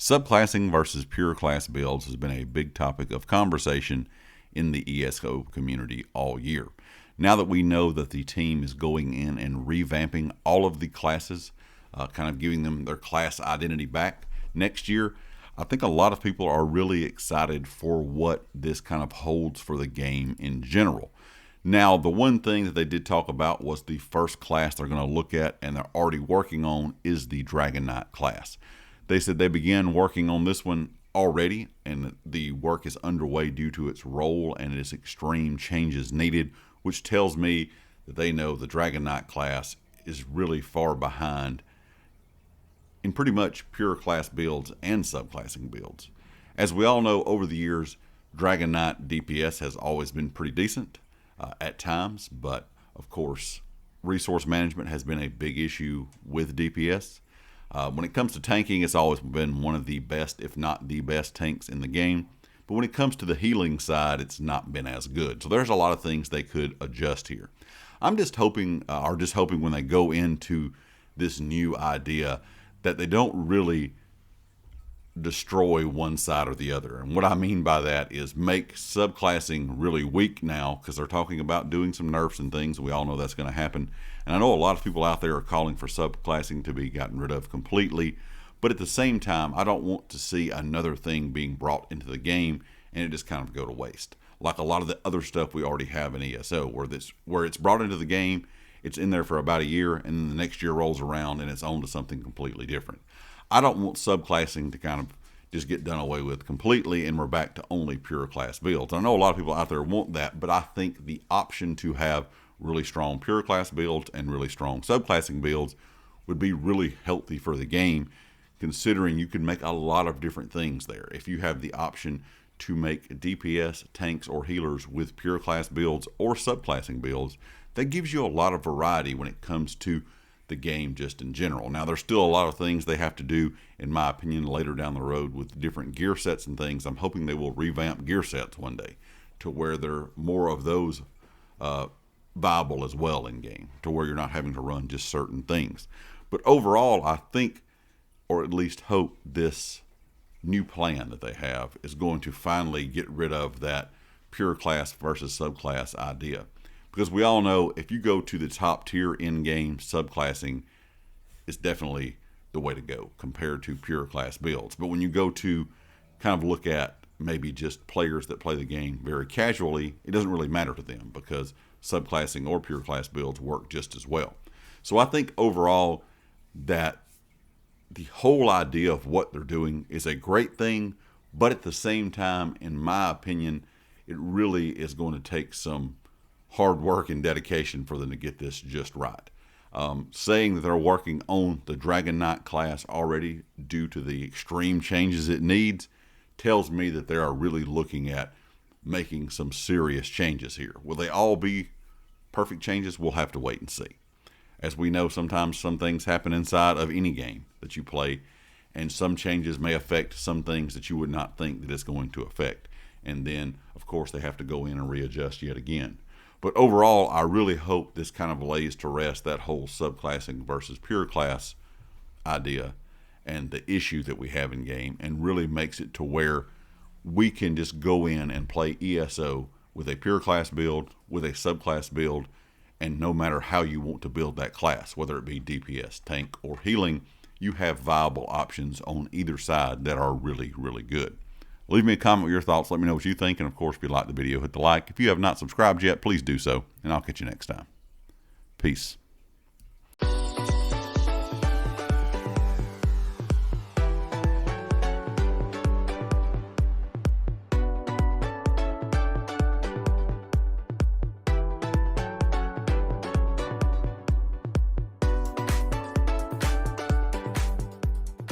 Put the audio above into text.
Subclassing versus pure class builds has been a big topic of conversation in the ESO community all year. Now that we know that the team is going in and revamping all of the classes, kind of giving them their class identity back next year, I think a lot of people are really excited for what this kind of holds for the game in general. Now, the one thing that they did talk about was the first class they're going to look at and they're already working on is the Dragonknight class. They said they began working on this one already, and the work is underway due to its role and its extreme changes needed, which tells me that they know the Dragonknight class is really far behind in pretty much pure class builds and subclassing builds. As we all know, over the years, Dragonknight DPS has always been pretty decent at times, but of course, resource management has been a big issue with DPS. When it comes to tanking, it's always been one of the best, if not the best, tanks in the game. But when it comes to the healing side, it's not been as good. So there's a lot of things they could adjust here. I'm just hoping, when they go into this new idea, that they don't really destroy one side or the other. And what I mean by that is make subclassing really weak now, because they're talking about doing some nerfs and things. We all know that's going to happen. And I know a lot of people out there are calling for subclassing to be gotten rid of completely. But at the same time, I don't want to see another thing being brought into the game and it just kind of go to waste. Like a lot of the other stuff we already have in ESO, where it's brought into the game, it's in there for about a year, and then the next year rolls around and it's on to something completely different. I don't want subclassing to kind of just get done away with completely and we're back to only pure class builds. I know a lot of people out there want that, but I think the option to have really strong pure class builds and really strong subclassing builds would be really healthy for the game, considering you can make a lot of different things there. If you have the option to make DPS, tanks, or healers with pure class builds or subclassing builds, that gives you a lot of variety when it comes to the game just in general. Now, there's still a lot of things they have to do, in my opinion, later down the road with different gear sets and things. I'm hoping they will revamp gear sets one day to where there are more of those viable as well in game, to where you're not having to run just certain things. But overall, I think, or at least hope, this new plan that they have is going to finally get rid of that pure class versus subclass idea. Because we all know if you go to the top tier in-game, subclassing is definitely the way to go compared to pure class builds. But when you go to kind of look at maybe just players that play the game very casually, it doesn't really matter to them because subclassing or pure class builds work just as well. So I think overall that the whole idea of what they're doing is a great thing, but at the same time, in my opinion, it really is going to take some hard work and dedication for them to get this just right. Saying that they're working on the Dragonknight class already due to the extreme changes it needs tells me that they are really looking at making some serious changes here. Will they all be perfect changes? We'll have to wait and see. As we know, sometimes some things happen inside of any game that you play, and some changes may affect some things that you would not think that it's going to affect. And then, of course, they have to go in and readjust yet again. But overall, I really hope this kind of lays to rest that whole subclassing versus pure class idea and the issue that we have in game, and really makes it to where we can just go in and play ESO with a pure class build, with a subclass build, and no matter how you want to build that class, whether it be DPS, tank, or healing, you have viable options on either side that are really, really good. Leave me a comment with your thoughts. Let me know what you think. And of course, if you like the video, hit the like. If you have not subscribed yet, please do so. And I'll catch you next time. Peace.